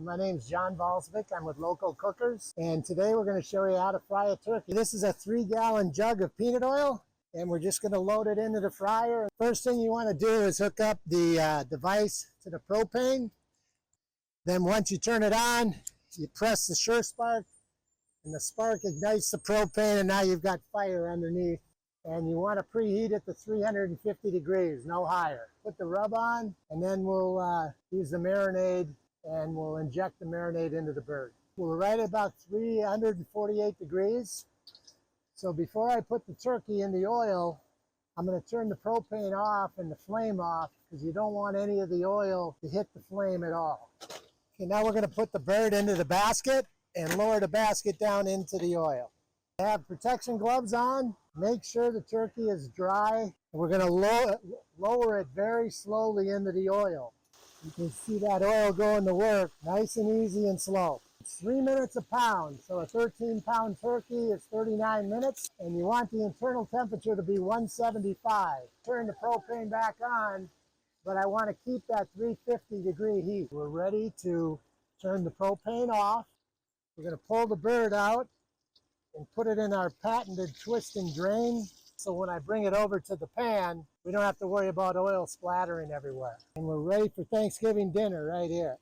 My name's John Valsvik. I'm with LoCo Cookers, and today we're going to show you how to fry a turkey. This is a 3-gallon jug of peanut oil, and we're just going to load it into the fryer. First thing you want to do is hook up the device to the propane. Then once you turn it on, you press the sure spark, and the spark ignites the propane, and now you've got fire underneath. And you want to preheat it to 350 degrees, no higher. Put the rub on, and then we'll use the marinade, and we'll inject the marinade into the bird. We're right at about 348 degrees. So before I put the turkey in the oil, I'm going to turn the propane off and the flame off, because you don't want any of the oil to hit the flame at all. Okay, now we're going to put the bird into the basket and lower the basket down into the oil. Have protection gloves on. Make sure the turkey is dry. We're going to lower it very slowly into the oil. You can see that oil going to work, nice and easy and slow. It's 3 minutes a pound, so a 13-pound turkey is 39 minutes, and you want the internal temperature to be 175. Turn the propane back on, but I want to keep that 350-degree heat. We're ready to turn the propane off. We're going to pull the bird out and put it in our patented twist and drain, so when I bring it over to the pan, we don't have to worry about oil splattering everywhere. And we're ready for Thanksgiving dinner right here.